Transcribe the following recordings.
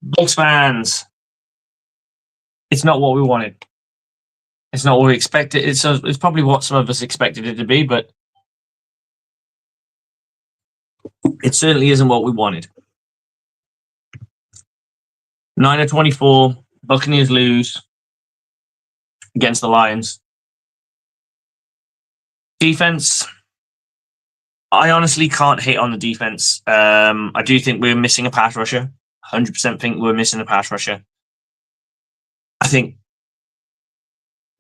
Bucs fans, it's not what we wanted. It's not what we expected. It's probably what some of us expected it to be, but it certainly isn't what we wanted. 9-24, Buccaneers lose against the Lions. Defense, I honestly can't hate on the defense. I do think we're missing a pass rusher. 100% think we're missing a pass rusher. I think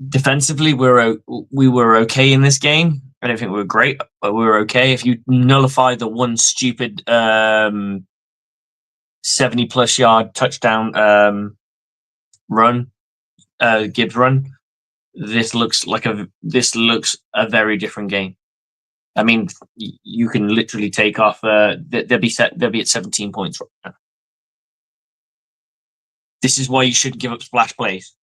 defensively we were okay in this game. I don't think we were great, but we were okay. If you nullify the one stupid 70-plus yard touchdown run, Gibbs run, this looks a very different game. I mean, you can literally take off. They'll be at 17 points right now. This is why you shouldn't give up splash plays.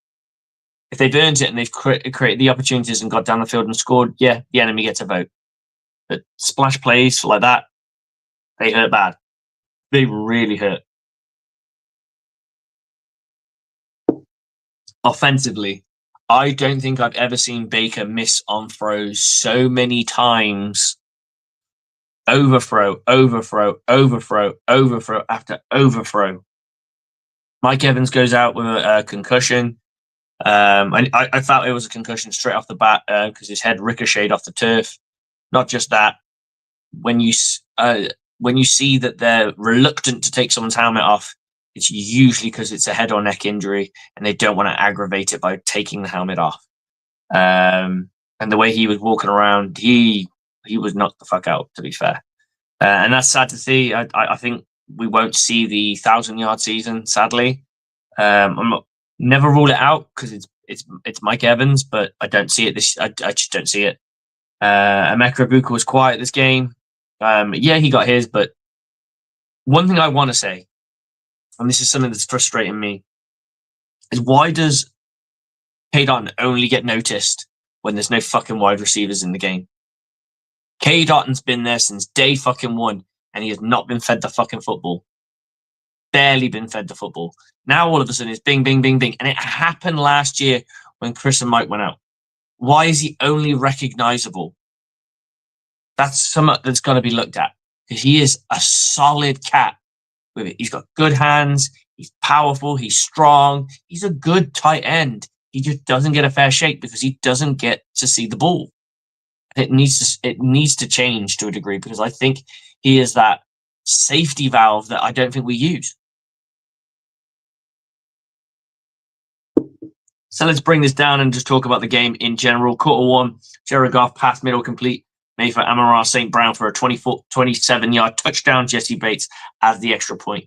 If they've earned it and they've created the opportunities and got down the field and scored, yeah, the enemy gets a vote. But splash plays like that, they hurt bad. They really hurt. Offensively, I don't think I've ever seen Baker miss on throws so many times. Overthrow after overthrow. Mike Evans goes out with a concussion. I thought it was a concussion straight off the bat because his head ricocheted off the turf. Not just that, when you see that they're reluctant to take someone's helmet off, it's usually because it's a head or neck injury and they don't want to aggravate it by taking the helmet off. And the way he was walking around, he was knocked the fuck out, to be fair. And that's sad to see. I think we won't see the 1,000-yard season, sadly. I'm not never rule it out because it's Mike Evans, but I don't see it. I just don't see it. Emeka Egbuka was quiet this game. Yeah, he got his, but one thing I want to say, and this is something that's frustrating me, is why does K-Dot only get noticed when there's no fucking wide receivers in the game? K-Dot's been there since day fucking one, and he has not been fed the fucking football. Barely been fed the football. Now all of a sudden it's bing, bing, bing, bing. And it happened last year when Chris and Mike went out. Why is he only recognizable? That's something that's got to be looked at. Because he is a solid cat with it. He's got good hands. He's powerful. He's strong. He's a good tight end. He just doesn't get a fair shake because he doesn't get to see the ball. It needs to change to a degree because I think he is that safety valve that I don't think we use. So let's bring this down and just talk about the game in general. Quarter one, Jared Goff pass middle complete, made for Amon-Ra St. Brown for a 27-yard touchdown. Jesse Bates as the extra point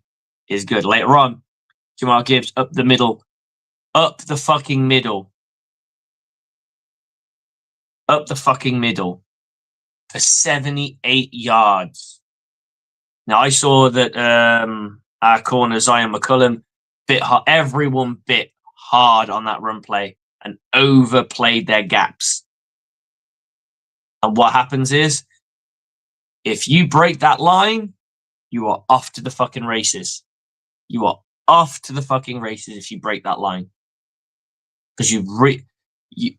is good. Later on, Jamal Gibbs up the middle. Up the fucking middle for 78 yards. Now, I saw that our corner, Zion McCullum, everyone bit hard on that run play and overplayed their gaps. And what happens is, if you break that line, you are off to the fucking races. You are off to the fucking races if you break that line. Because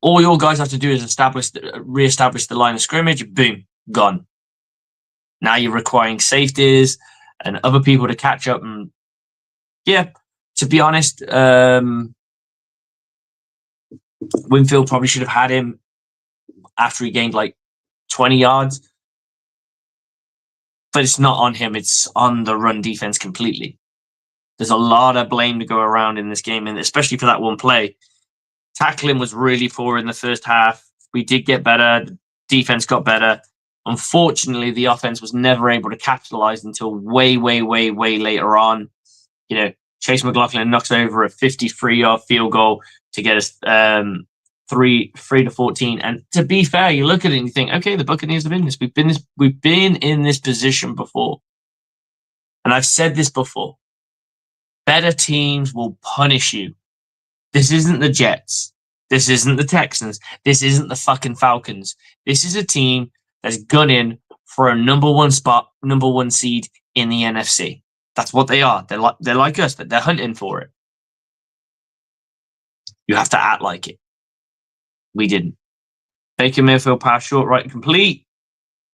all your guys have to do is re-establish the line of scrimmage. Boom, gone. Now you're requiring safeties and other people to catch up. And yeah, to be honest, Winfield probably should have had him after he gained like 20 yards. But it's not on him. It's on the run defense completely. There's a lot of blame to go around in this game, and especially for that one play. Tackling was really poor in the first half. We did get better. The defense got better. Unfortunately, the offense was never able to capitalize until way, way, way, way later on. You know, Chase McLaughlin knocks over a 53-yard field goal to get us 3-14. And to be fair, you look at it and you think, okay, the Buccaneers have been this. We've been in this position before. And I've said this before. Better teams will punish you. This isn't the Jets. This isn't the Texans. This isn't the fucking Falcons. This is a team that's gunning for a number one seed in the NFC. That's what they are. They're like us. They're hunting for it. You have to act like it. We didn't. Baker Mayfield pass short, right and complete.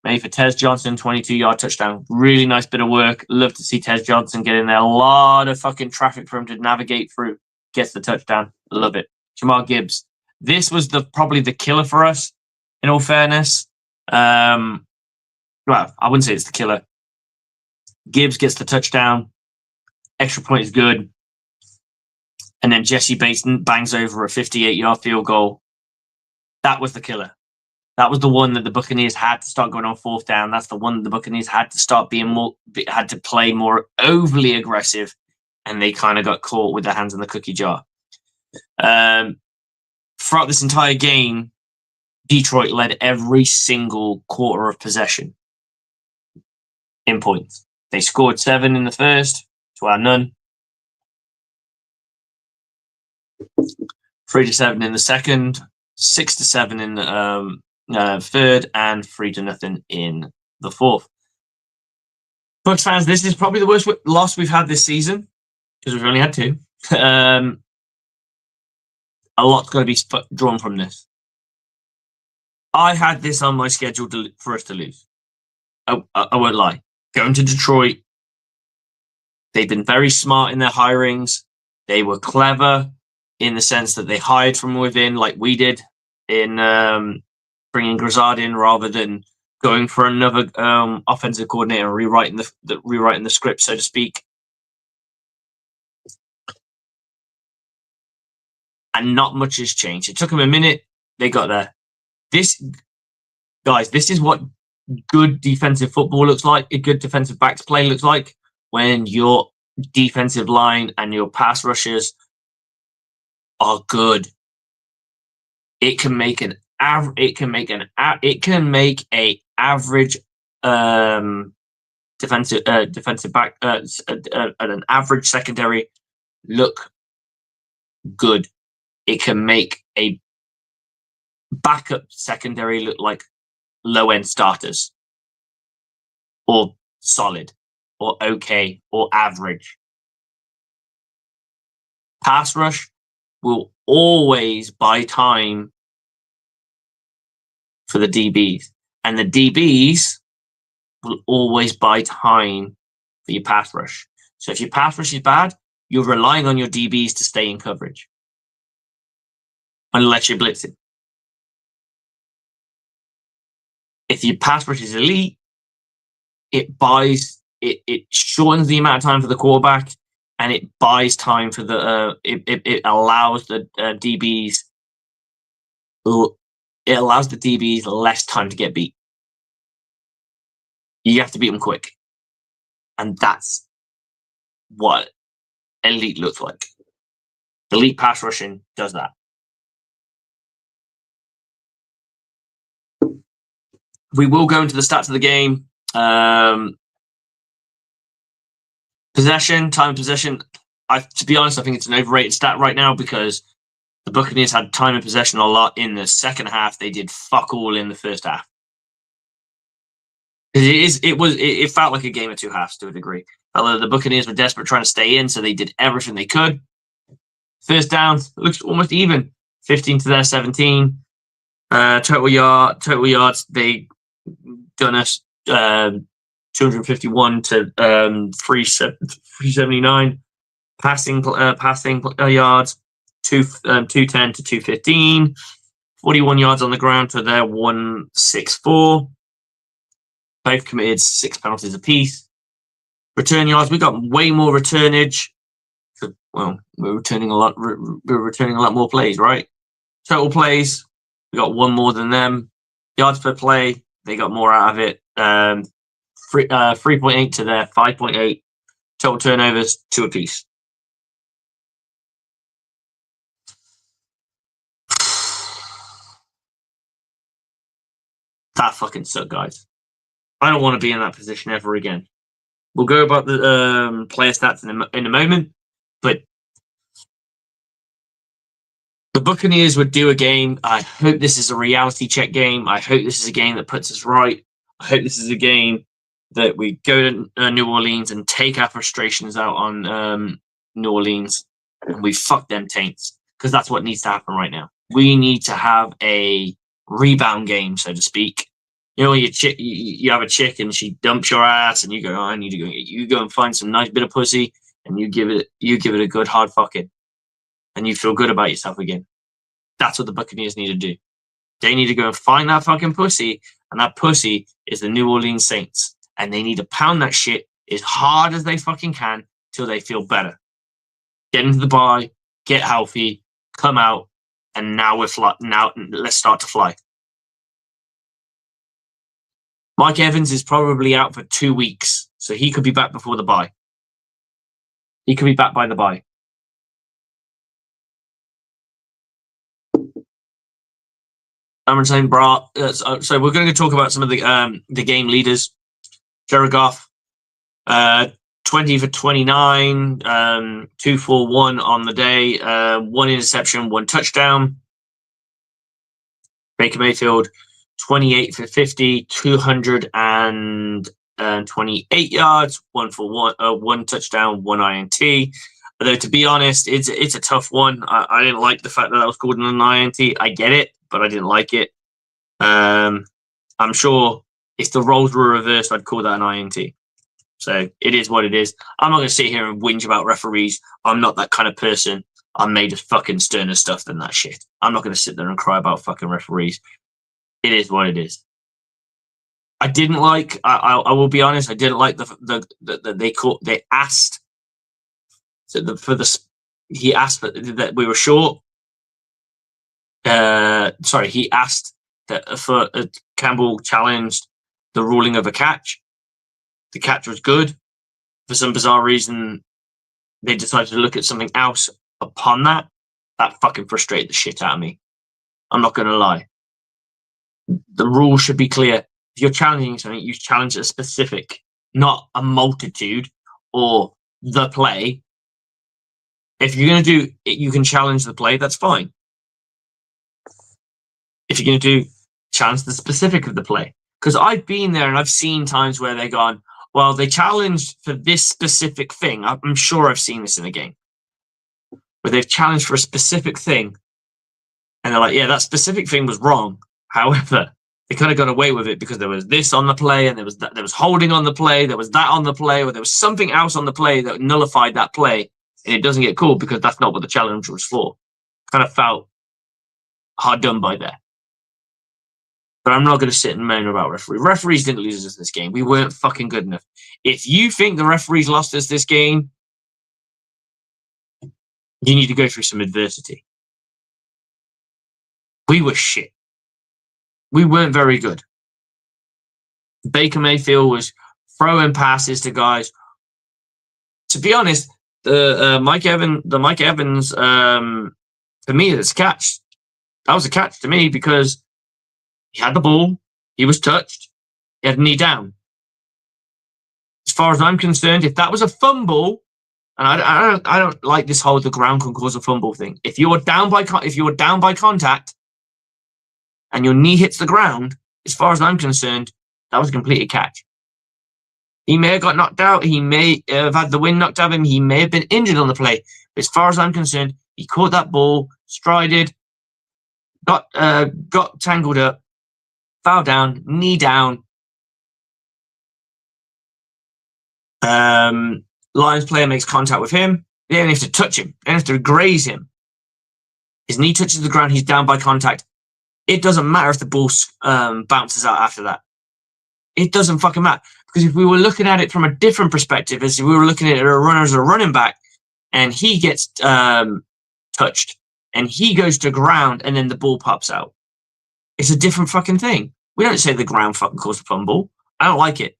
Made for Tez Johnson, 22-yard touchdown. Really nice bit of work. Love to see Tez Johnson get in there. A lot of fucking traffic for him to navigate through. Gets the touchdown. Love it. Jamal Gibbs. This was probably the killer for us, in all fairness. Well, I wouldn't say it's the killer. Gibbs gets the touchdown. Extra point is good. And then Jesse Bates bangs over a 58-yard field goal. That was the killer. That was the one that the Buccaneers had to start going on fourth down. That's the one that the Buccaneers had to start had to play more overly aggressive, and they kind of got caught with their hands in the cookie jar. Throughout this entire game, Detroit led every single quarter of possession in points. They scored 7 in the first, to our none. 3-7 in the second, 6-7 in the third, and 3-0 in the fourth. Bucs fans, this is probably the worst loss we've had this season because we've only had 2. A lot's got to be drawn from this. I had this on my schedule for us to lose. I won't lie. Going to Detroit, they've been very smart in their hirings. They were clever in the sense that they hired from within, like we did in bringing Grizzard in, rather than going for another offensive coordinator and rewriting the script, so to speak. And not much has changed. It took them a minute. They got there. This is what good defensive football looks like. A good defensive backs play looks like when your defensive line and your pass rushers are good. It can make an average defensive back an average secondary look good. It can make a backup secondary look like low-end starters, or solid, or okay, or average. Pass rush will always buy time for the DBs, and the DBs will always buy time for your pass rush. So if your pass rush is bad, you're relying on your DBs to stay in coverage, unless you're blitzing. If your pass rush is elite, it shortens the amount of time for the quarterback, and it buys time for the it allows the DBs. It allows the DBs less time to get beat. You have to beat them quick, and that's what elite looks like. Elite pass rushing does that. We will go into the stats of the game. Possession, time of possession. To be honest, I think it's an overrated stat right now because the Buccaneers had time of possession a lot in the second half. They did fuck all in the first half. It felt like a game of 2 halves to a degree. Although the Buccaneers were desperate trying to stay in, so they did everything they could. First down, it looks almost even. 15 to their 17. Total yards, they done us 251 to 379. Passing yards, 210 to 215. 41 yards on the ground to their 164. Both committed 6 penalties apiece. Return yards, we got way more returnage. Well, we're returning a lot more plays, right? Total plays, we got 1 more than them. Yards per play, they got more out of it. 3.8 to their 5.8. Total turnovers, 2 apiece. That fucking sucked, guys. I don't want to be in that position ever again. We'll go about the player stats in a moment, but the Buccaneers would do a game. I hope this is a reality check game. I hope this is a game that puts us right. I hope this is a game that we go to New Orleans and take our frustrations out on New Orleans, and we fuck them taints, because that's what needs to happen right now. We need to have a rebound game, so to speak. You know, you have a chick and she dumps your ass, and you go, "Oh, I need to go." You go and find some nice bit of pussy, and you give it a good hard fucking, and you feel good about yourself again. That's what the Buccaneers need to do. They need to go and find that fucking pussy, and that pussy is the New Orleans Saints, and they need to pound that shit as hard as they fucking can till they feel better. Get into the bye, get healthy, come out, and now now let's start to fly. Mike Evans is probably out for 2 weeks, so he could be back before the bye. He could be back by the bye. I'm saying, bro. So we're going to talk about some of the game leaders. Jared Goff, 20 for 29, 2 for 1 on the day, 1 interception, 1 touchdown. Baker Mayfield, 28 for 50, 228 yards, 1 for 1, 1 touchdown, 1 INT. Although, to be honest, it's a tough one. I didn't like the fact that was called an INT. I get it, but I didn't like it. I'm sure if the roles were reversed, I'd call that an INT. So it is what it is. I'm not going to sit here and whinge about referees. I'm not that kind of person. I'm made of fucking sterner stuff than that shit. I'm not going to sit there and cry about fucking referees. It is what it is. I didn't like. I will be honest. I didn't like they asked. So he asked that we were short. He asked that for Campbell challenged the ruling of a catch. The catch was good. For some bizarre reason, they decided to look at something else upon that. That fucking frustrated the shit out of me. I'm not going to lie. The rule should be clear. If you're challenging something, you challenge a specific, not a multitude or the play. If you're going to do it, you can challenge the play. That's fine. If you're going to do challenge the specific of the play, because I've been there and I've seen times where they've gone, well, they challenged for this specific thing. I'm sure I've seen this in a game where they've challenged for a specific thing, and they're like, yeah, that specific thing was wrong. However, they kind of got away with it because there was this on the play, and there was holding on the play, there was that on the play, or there was something else on the play that nullified that play, and it doesn't get called because that's not what the challenge was for. Kind of felt hard done by there. But I'm not going to sit and moan about referees. Referees didn't lose us this game. We weren't fucking good enough. If you think the referees lost us this game, you need to go through some adversity. We were shit. We weren't very good. Baker Mayfield was throwing passes to guys. To be honest, the Mike Evans, for me, it's a catch. That was a catch to me because he had the ball, he was touched, he had a knee down. As far as I'm concerned, if that was a fumble, and I don't like this whole the ground can cause a fumble thing. If you were down by contact and your knee hits the ground, as far as I'm concerned, that was a completed catch. He may have got knocked out. He may have had the wind knocked out of him. He may have been injured on the play. But as far as I'm concerned, he caught that ball, strided, got tangled up, fell down, knee down. Lions player makes contact with him. They don't have to touch him. They don't have to graze him. His knee touches the ground. He's down by contact. It doesn't matter if the ball bounces out after that. It doesn't fucking matter. Because if we were looking at it from a different perspective, as if we were looking at a runner as a running back, and he gets touched, and he goes to ground, and then the ball pops out, it's a different fucking thing. We don't say the ground fucking caused a fumble. I don't like it.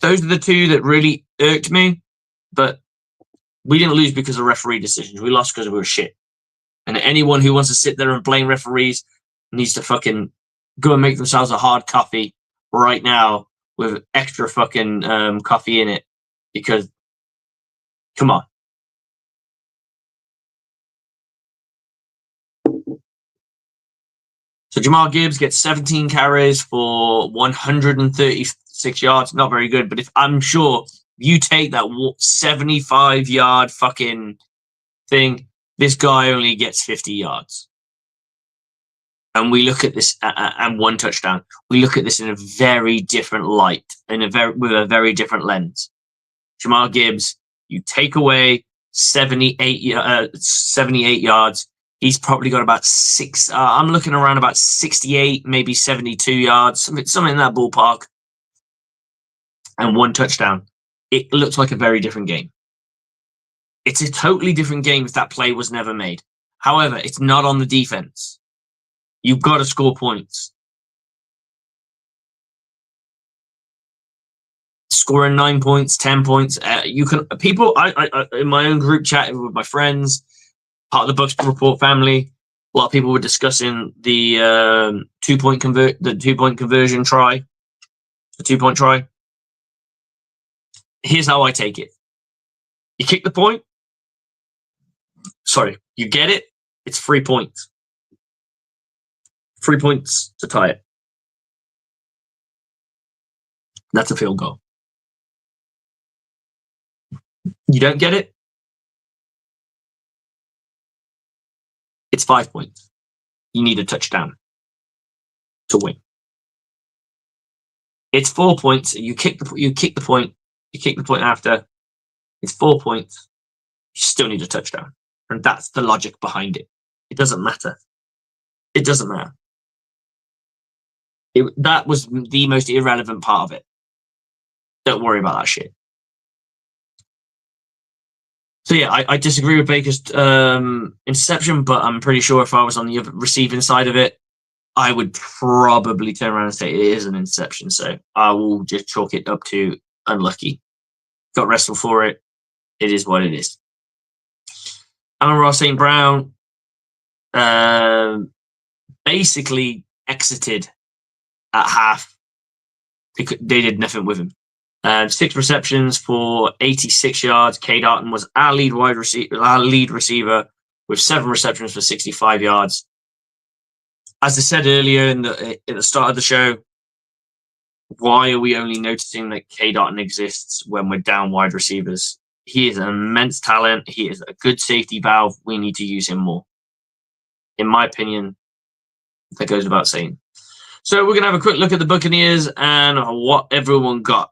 Those are the two that really irked me, but we didn't lose because of referee decisions. We lost because we were shit. And anyone who wants to sit there and blame referees needs to fucking go and make themselves a hard coffee right now with extra fucking coffee in it, because come on. So Jamal Gibbs gets 17 carries for 136 yards. Not very good, but if I'm sure you take that 75-yard fucking thing, this guy only gets 50 yards. And we look at this and 1 touchdown. We look at this in a very different light, with a very different lens. Jamal Gibbs, you take away 78 yards. He's probably got about I'm looking around about 68, maybe 72 yards, something in that ballpark, and 1 touchdown. It looks like a very different game. It's a totally different game if that play was never made. However, it's not on the defense. You've got to score points. Scoring 9 points, 10 points. You can people. I in my own group chat with my friends, part of the Bucs Report family. A lot of people were discussing the 2-point conversion try, the 2-point try. Here's how I take it: you kick the point. Sorry, you get it. It's 3 points. 3 points to tie it. That's a field goal. You don't get it, it's 5 points. You need a touchdown to win. It's 4 points. You kick the point. You kick the point after. It's 4 points. You still need a touchdown, and that's the logic behind it. It doesn't matter. It doesn't matter. That was the most irrelevant part of it. Don't worry about that shit. So yeah, I disagree with Baker's interception, but I'm pretty sure if I was on the other receiving side of it, I would probably turn around and say it is an interception. So I will just chalk it up to unlucky. Got wrestle for it. It is what it is. Amon-Ra St. Brown basically exited at half. They did nothing with him. 6 receptions for 86 yards. K. Darton was our lead receiver with 7 receptions for 65 yards. As I said earlier at the start of the show, why are we only noticing that K. Darton exists when we're down wide receivers? He is an immense talent. He is a good safety valve. We need to use him more. In my opinion, that goes without saying. So we're going to have a quick look at the Buccaneers and what everyone got.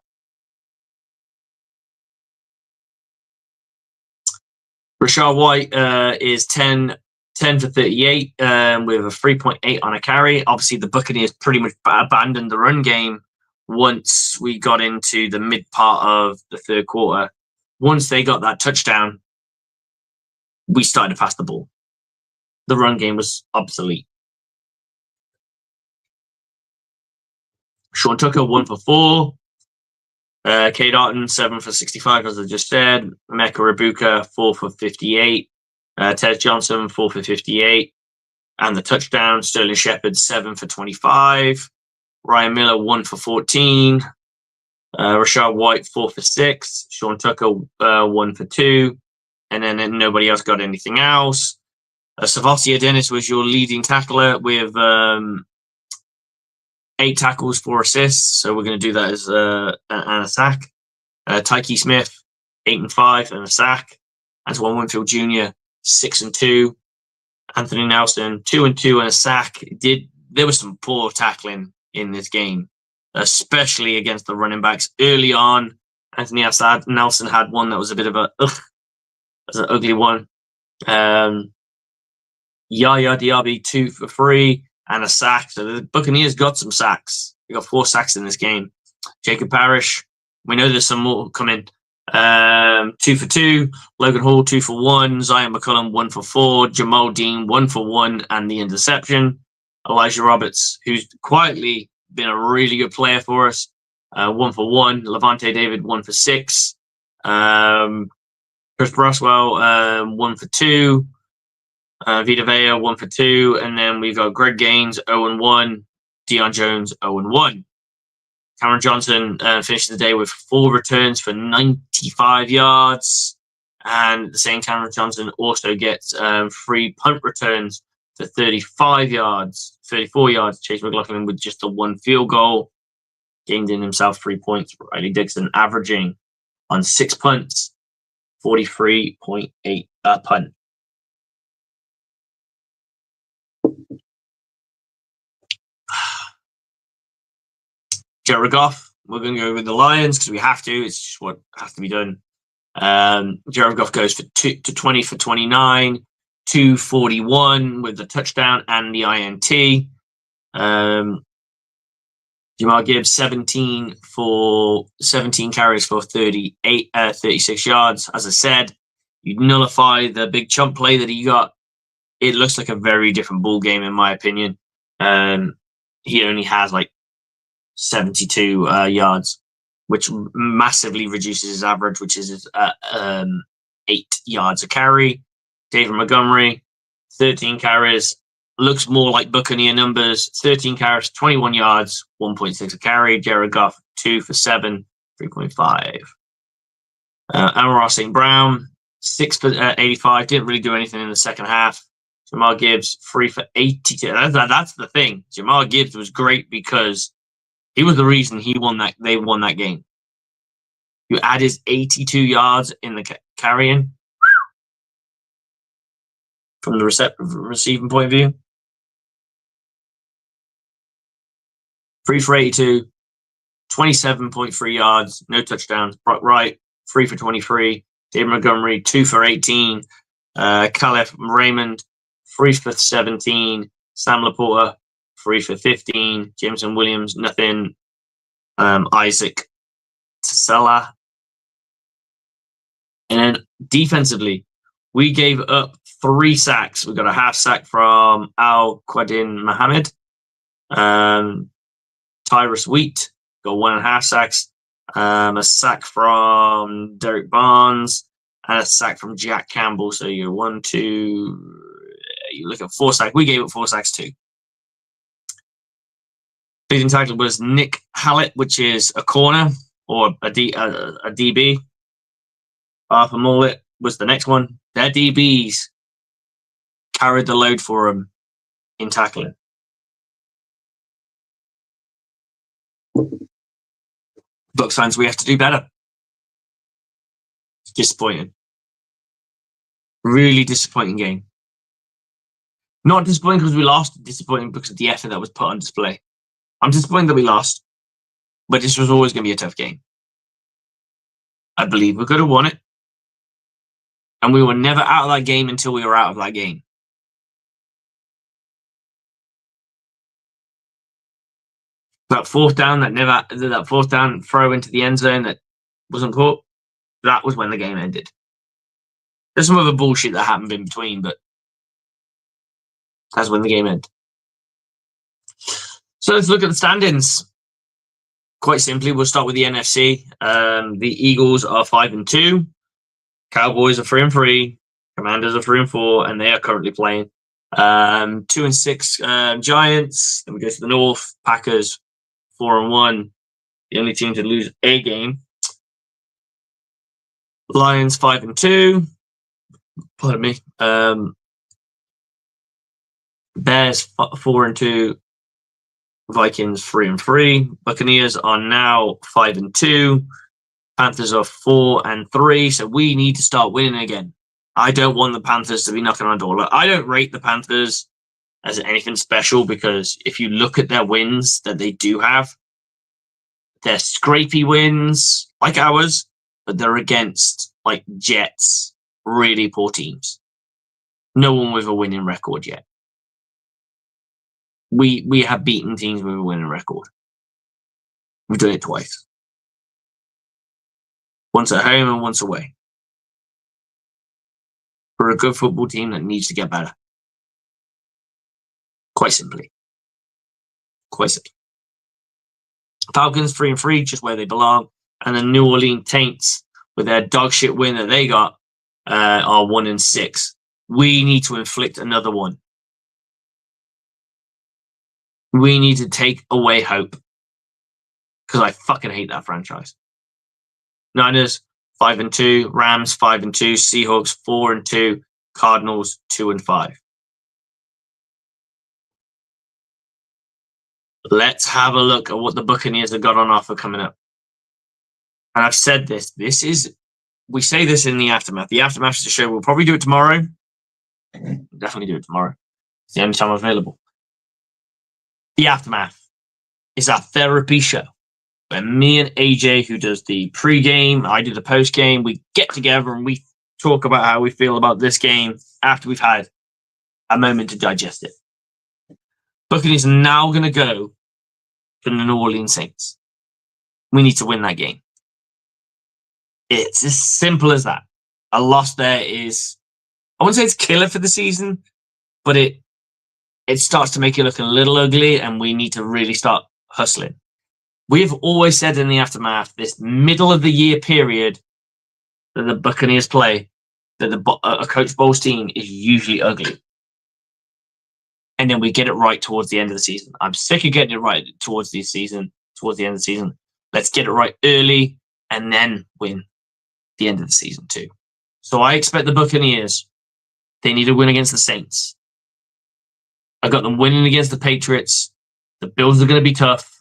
Rashad White is 10 for 38 with a 3.8 on a carry. Obviously, the Buccaneers pretty much abandoned the run game once we got into the mid part of the third quarter. Once they got that touchdown, we started to pass the ball. The run game was obsolete. Sean Tucker, 1 for 4. K. Darton, 7 for 65, as I just said. Mecca Rabuka, 4 for 58. Ted Johnson, 4 for 58. And the touchdown, Sterling Shepard, 7 for 25. Ryan Miller, 1 for 14. Rashad White, 4 for 6. Sean Tucker, 1 for 2. And then nobody else got anything else. Savasia Dennis was your leading tackler with 8 tackles, 4 assists. So we're going to do that as and a sack. Tyke Smith, 8 and 5 and a sack. Antoine Winfield Jr., 6 and 2. Anthony Nelson, 2 and 2 and a sack. There was some poor tackling in this game, especially against the running backs early on. Anthony Nelson had one that was a bit of an ugly one. Yaya Diaby, 2 for 3 and a sack. So the Buccaneers got some sacks. They got 4 sacks in this game. Jacob Parrish, we know there's some more coming. 2 for 2. Logan Hall, 2 for 1. Zion McCullum, 1 for 4. Jamal Dean, 1 for 1 and the interception. Elijah Roberts, who's quietly been a really good player for us, 1 for 1. Levante David, 1 for 6. Chris Braswell, 1 for 2. Vita Vea, 1 for 2. And then we've got Greg Gaines, 0 and 1. Deion Jones, 0 and 1. Cameron Johnson finished the day with 4 returns for 95 yards. And the same Cameron Johnson also gets 3 punt returns for 35 yards. 34 yards. Chase McLaughlin with just the 1 field goal. Gained in himself 3 points. Riley Dixon averaging on 6 punts, 43.8 a punt. Jared Goff, we're going to go with the Lions because we have to. It's just what has to be done. Jared Goff goes for 20 for 29, 241 with the touchdown and the INT. Jamal Gibbs 17 carries for 36 yards. As I said, you nullify the big chunk play that he got. It looks like a very different ball game in my opinion. He only has like 72 yards, which massively reduces his average, which is 8 yards a carry. David Montgomery, 13 carries. Looks more like Buccaneer numbers. 13 carries, 21 yards, 1.6 a carry. Jared Goff, 2 for 7, 3.5. Amon-Ra St. Brown, 6 for 85. Didn't really do anything in the second half. Jamal Gibbs, 3 for 82. That's the thing. Jamal Gibbs was great because he was the reason they won that game. You add his 82 yards in the carrying from the receiving point of view. 3 for 82, 27.3 yards, no touchdowns. Brock Wright, 3 for 23. David Montgomery, 2 for 18. Caleb Raymond, 3 for 17. Sam Laporta, 3 for 15. Jameson Williams, nothing. Isaac Tsela. And then defensively, we gave up 3 sacks. We got a half sack from Al Quadin Mohammed. Tyrus Wheat got 1.5 sacks. A sack from Derek Barnes and a sack from Jack Campbell. So you're 1, 2. You look at 4 sacks. We gave up 4 sacks too. Leading tackle was Nick Hallett, which is a corner or a DB. Arthur Mullet was the next one. Their DBs carried the load for them in tackling. Bucs fans, we have to do better. It's disappointing. Really disappointing game. Not disappointing because we lost, disappointing because of the effort that was put on display. I'm disappointed that we lost, but this was always going to be a tough game. I believe we could have won it. And we were never out of that game until we were out of that game. That fourth down throw into the end zone that wasn't caught, that was when the game ended. There's some other bullshit that happened in between, but that's when the game ended. So let's look at the standings. Quite simply, we'll start with the NFC. The Eagles are 5-2. Cowboys are 3-3. Commanders are 3-4, and they are currently playing. 2-6 Giants. Then we go to the North. Packers 4-1. The only team to lose a game. Lions 5-2. Pardon me. Bears 4-2. Vikings 3-3. Buccaneers are now 5-2. Panthers are 4-3. So we need to start winning again. I don't want the Panthers to be knocking on our door. Look, I don't rate the Panthers as anything special because if you look at their wins that they do have, they're scrapey wins like ours, but they're against like Jets, really poor teams. No one with a winning record yet. We have beaten teams with a winning record. We've done it twice. Once at home and once away. We're a good football team that needs to get better. Quite simply. Falcons 3-3, just where they belong. And the New Orleans Saints, with their dog shit win that they got, are 1-6. We need to inflict another one. We need to take away hope. Because I fucking hate that franchise. Niners 5-2, Rams 5-2, Seahawks 4-2, Cardinals 2-5. Let's have a look at what the Buccaneers have got on offer coming up. And I've said this. We say this in the aftermath. The aftermath is the show. We'll probably do it tomorrow. Definitely do it tomorrow. It's the only time I'm available. The aftermath is our therapy show where me and AJ, who does the pre-game, I do the post-game, we get together and we talk about how we feel about this game after we've had a moment to digest it. Buccaneers are now going to go to the New Orleans Saints. We need to win that game. It's as simple as that. A loss there is, I wouldn't say it's killer for the season, but it starts to make it look a little ugly, and we need to really start hustling. We've always said in the aftermath, this middle of the year period that the Buccaneers play, that a Coach Bowles team is usually ugly. And then we get it right towards the end of the season. I'm sick of getting it right towards the end of the season. Let's get it right early and then win the end of the season too. So I expect the Buccaneers, they need a win against the Saints. I got them winning against the Patriots. The Bills are going to be tough.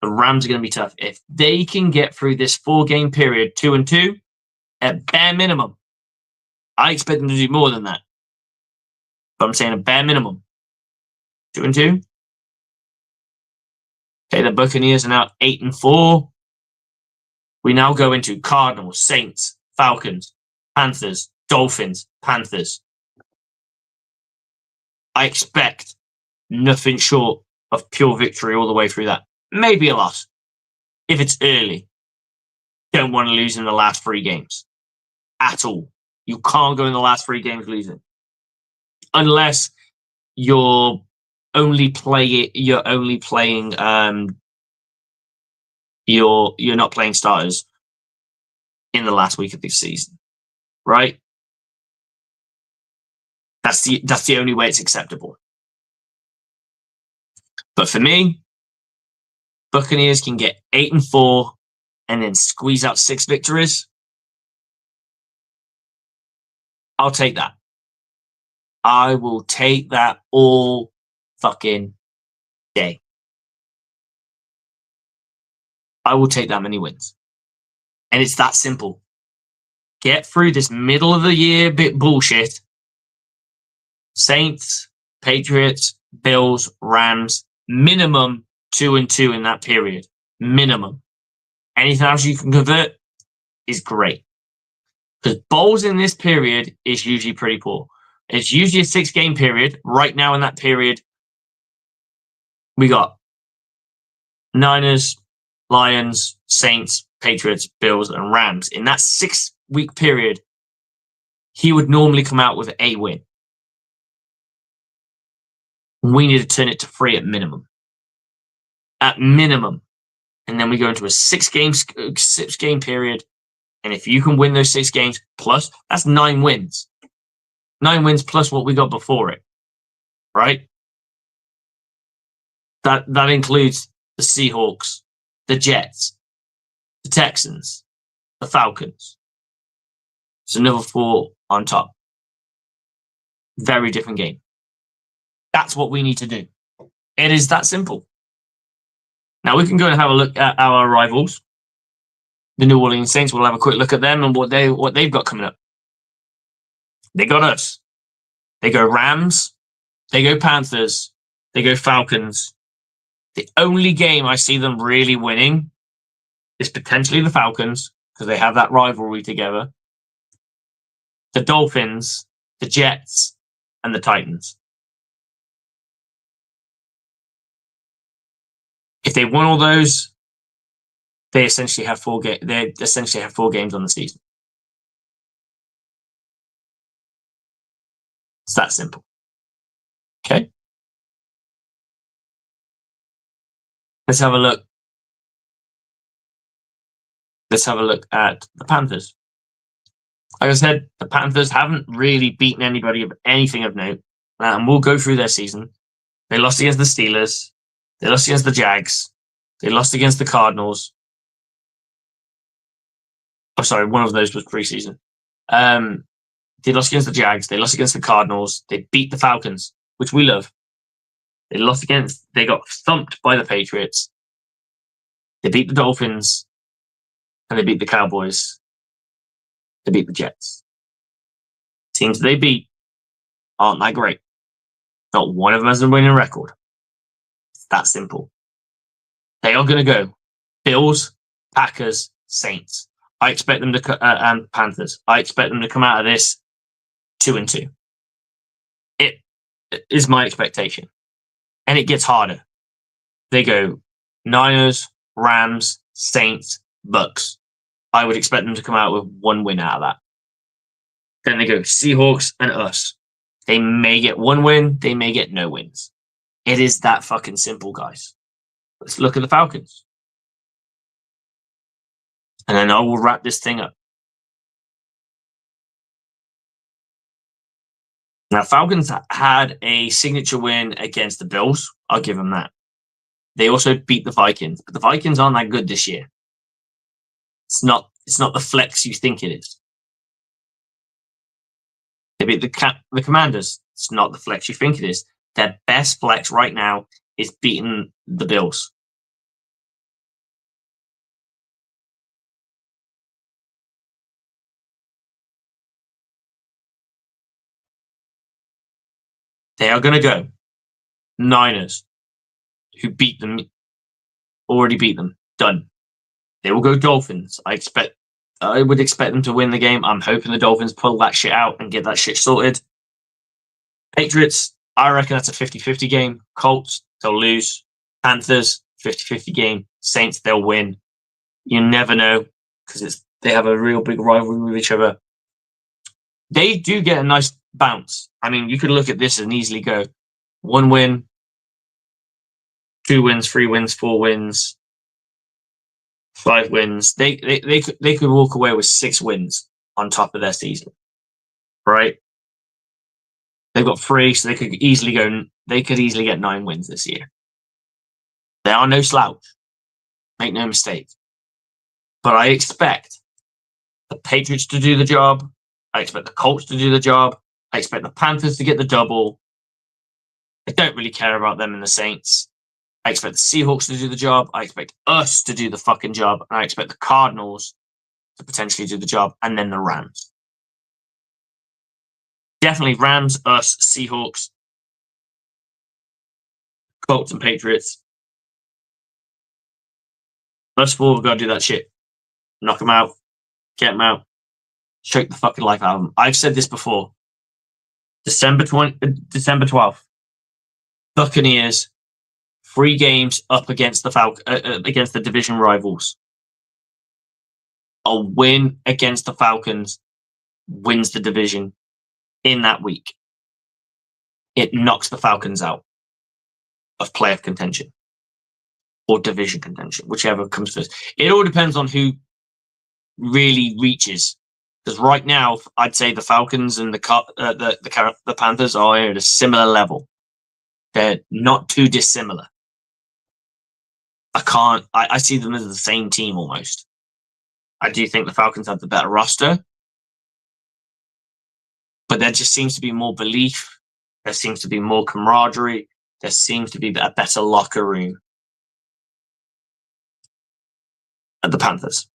The Rams are going to be tough. If they can get through this 4-game period 2-2, at bare minimum, I expect them to do more than that. But I'm saying a bare minimum. 2-2. Okay, the Buccaneers are now 8-4. We now go into Cardinals, Saints, Falcons, Panthers, Dolphins, Panthers. I expect nothing short of pure victory all the way through that. Maybe a loss. If it's early. Don't want to lose in the last 3 games. At all. You can't go in the last 3 games losing. Unless you're only playing you're not playing starters in the last week of the season. Right? That's the only way it's acceptable. But for me, Buccaneers can get 8-4 and then squeeze out 6 victories. I'll take that. I will take that all fucking day. I will take that many wins. And it's that simple. Get through this middle of the year bit bullshit. Saints, Patriots, Bills, Rams, minimum 2-2 in that period. Minimum. Anything else you can convert is great. Because Bowles in this period is usually pretty poor. It's usually a 6-game period. Right now in that period, we got Niners, Lions, Saints, Patriots, Bills, and Rams. In that 6-week period, he would normally come out with a win. We need to turn it to 3 at minimum. At minimum. And then we go into a 6-game period. And if you can win those 6 games, plus, that's 9 wins. 9 wins plus what we got before it. Right? That includes the Seahawks, the Jets, the Texans, the Falcons. It's another 4 on top. Very different game. That's what we need to do. It is that simple. Now we can go and have a look at our rivals. The New Orleans Saints. We'll have a quick look at them and what they've got coming up. They got us. They go Rams. They go Panthers. They go Falcons. The only game I see them really winning is potentially the Falcons because they have that rivalry together. The Dolphins, the Jets, and the Titans. If they won all those, they essentially have 4 games. They essentially have 4 games on the season. It's that simple. Okay. Let's have a look. Let's have a look at the Panthers. Like I said, the Panthers haven't really beaten anybody of anything of note. And we'll go through their season. They lost against the Steelers. They lost against the Jags. They lost against the Cardinals. Oh, sorry, one of those was preseason. They lost against the Jags. They lost against the Cardinals. They beat the Falcons, which we love. They got thumped by the Patriots. They beat the Dolphins. And they beat the Cowboys. They beat the Jets. Teams they beat aren't that great. Not one of them has a winning record. It's that simple. They are going to go Bills, Packers, Saints. I expect them to and Panthers. I expect them to come out of this 2-2. It is my expectation, and it gets harder. They go Niners, Rams, Saints, Bucs. I would expect them to come out with one win out of that. Then they go Seahawks and us. They may get one win. They may get no wins. It is that fucking simple, guys. Let's look at the Falcons. And then I will wrap this thing up. Now, Falcons had a signature win against the Bills. I'll give them that. They also beat the Vikings, but the Vikings aren't that good this year. It's not the flex you think it is. They beat the Commanders. It's not the flex you think it is. Their best flex right now is beating the Bills. They are going to go Niners, who beat them, already beat them. Done. They will go Dolphins. I would expect them to win the game. I'm hoping the Dolphins pull that shit out and get that shit sorted. Patriots, I reckon that's a 50-50 game. Colts, they'll lose. Panthers, 50-50 game. Saints, they'll win. You never know because they have a real big rivalry with each other. They do get a nice bounce. I mean, you could look at this and easily go 1 win, 2 wins, 3 wins, 4 wins, 5 wins. They could walk away with 6 wins on top of their season, right? They've got 3, so they could easily get 9 wins this year. They are no slouch. Make no mistake. But I expect the Patriots to do the job. I expect the Colts to do the job. I expect the Panthers to get the double. I don't really care about them and the Saints. I expect the Seahawks to do the job. I expect us to do the fucking job. And I expect the Cardinals to potentially do the job. And then the Rams. Definitely Rams, us, Seahawks, Colts, and Patriots. Us 4 have got to do that shit. Knock them out. Get them out. Shake the fucking life out of them. I've said this before. December 12th. Buccaneers. 3 games up against the against the division rivals. A win against the Falcons wins the division in that week. It knocks the Falcons out of playoff contention or division contention, whichever comes first. It all depends on who really reaches. Because right now, I'd say the Falcons and the Panthers are at a similar level. They're not too dissimilar. I see them as the same team almost. I do think the Falcons have the better roster. But there just seems to be more belief. There seems to be more camaraderie. There seems to be a better locker room at the Panthers.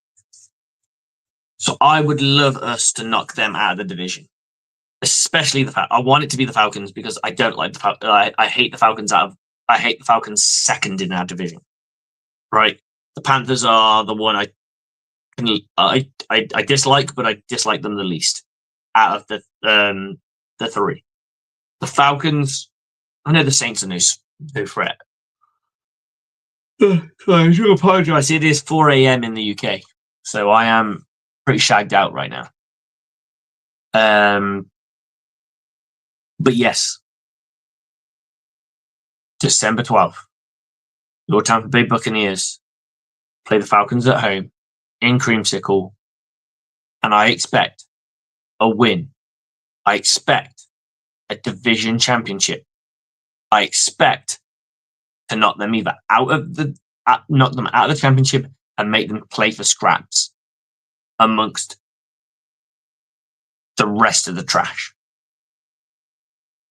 So I would love us to knock them out of the division, especially I want it to be the Falcons because I don't like the Falcons. I hate the Falcons I hate the Falcons second in our division. Right, the Panthers are the one I dislike, but I dislike them the least out of the 3. The Falcons, I know the Saints are no threat. I do apologize. It is 4 a.m. in the UK, so I am pretty shagged out right now. But yes, December 12th, your Tampa Bay Buccaneers play the Falcons at home in Creamsicle, and I expect a win. I expect a division championship. I expect to knock them either out of the championship and make them play for scraps amongst the rest of the trash.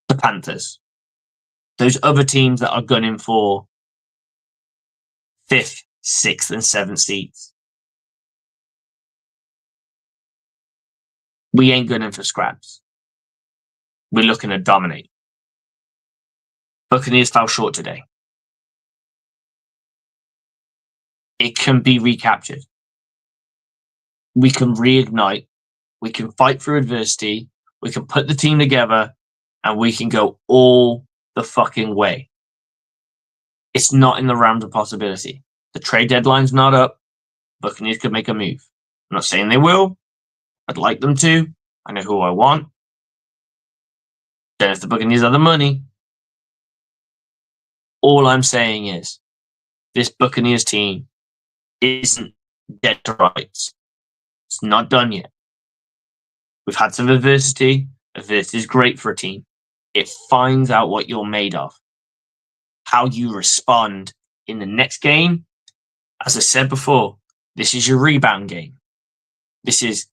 The Panthers. those other teams that are gunning for 5th, 6th, and 7th seeds. We ain't gunning for scraps. We're looking to dominate. Buccaneers fell short today. It can be recaptured. We can reignite. We can fight through adversity. We can put the team together, and we can go all the fucking way. It's not in the realms of possibility. The trade deadline's not up. Buccaneers could make a move. I'm not saying they will. I'd like them to. I know who I want. Then if the Buccaneers have the money. All I'm saying is this Buccaneers team isn't dead to rights. It's not done yet. We've had some adversity. Adversity is great for a team. It finds out what you're made of. How you respond in the next game. As I said before, this is your rebound game. This is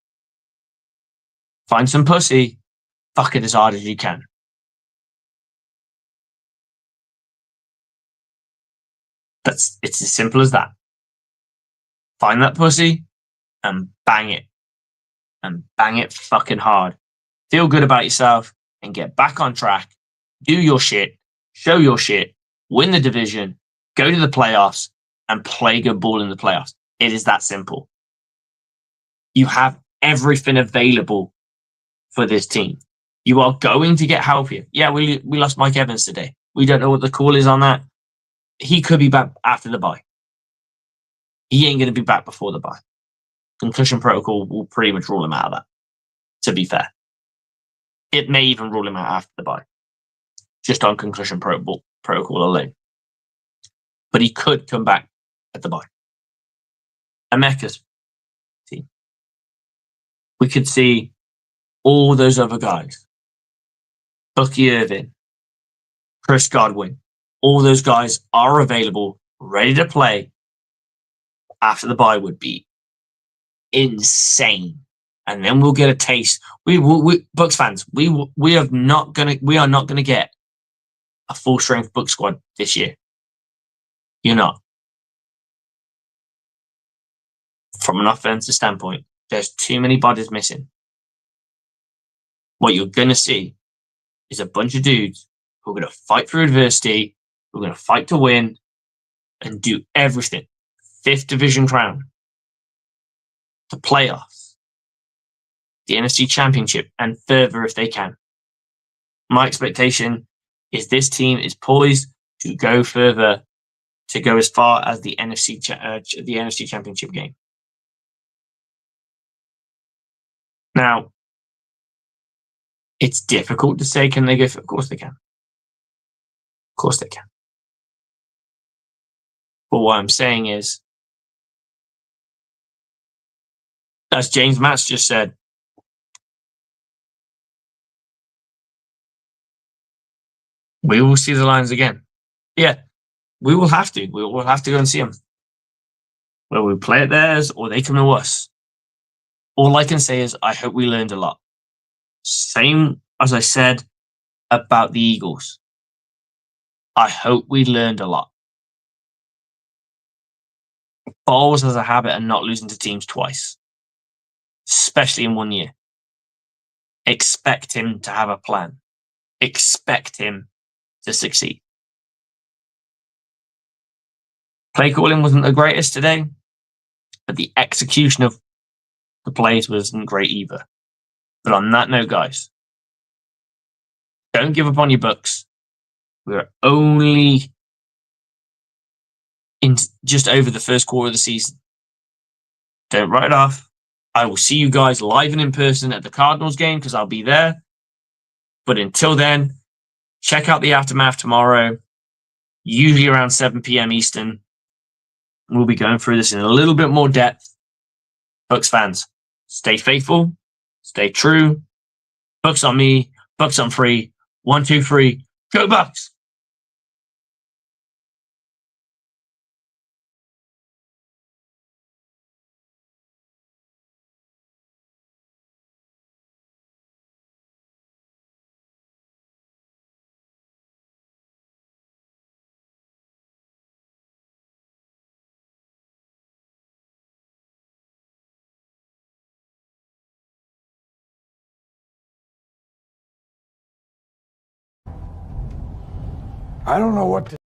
find some pussy, fuck it as hard as you can. It's as simple as that. Find that pussy and bang it. And bang it fucking hard. Feel good about yourself and get back on track. Do your shit. Show your shit. Win the division. Go to the playoffs and play good ball in the playoffs. It is that simple. You have everything available for this team. You are going to get healthier. Yeah, we lost Mike Evans today. We don't know what the call is on that. He could be back after the bye. He ain't going to be back before the bye. Concussion protocol will pretty much rule him out of that, to be fair. It may even rule him out after the bye, just on concussion protocol alone. But he could come back at the bye. Emeka's team. We could see all those other guys. Bucky Irvin, Chris Godwin. All those guys are available, ready to play after the bye would be insane. And then we'll get a taste. We Bucs fans, we are not gonna get a full strength Bucs squad this year. You're not. From an offensive standpoint, there's too many bodies missing. What you're gonna see is a bunch of dudes who are gonna fight through adversity, who are gonna fight to win, and do everything. 5th division crown, the playoffs, the NFC Championship, and further if they can. My expectation is this team is poised to go further, to go as far as the NFC Championship game. Now, it's difficult to say, can they go for? Of course they can. Of course they can. But what I'm saying is, as James Matz just said, we will see the Lions again. Yeah, we will have to. We will have to go and see them. Whether we play at theirs or they come to us. All I can say is I hope we learned a lot. Same as I said about the Eagles. I hope we learned a lot. Bowles has a habit of not losing to teams twice, especially in 1 year. Expect him to have a plan. Expect him to succeed. Play calling wasn't the greatest today, but the execution of the plays wasn't great either. But on that note, guys, don't give up on your Bucs. We're only in just over the first quarter of the season. Don't write it off. I will see you guys live and in person at the Cardinals game because I'll be there. But until then, check out the Aftermath tomorrow, usually around 7 p.m. Eastern. We'll be going through this in a little bit more depth. Bucs fans, stay faithful, stay true. Bucs on me, Bucs on free. 1, 2, 3, go Bucs! I don't know what to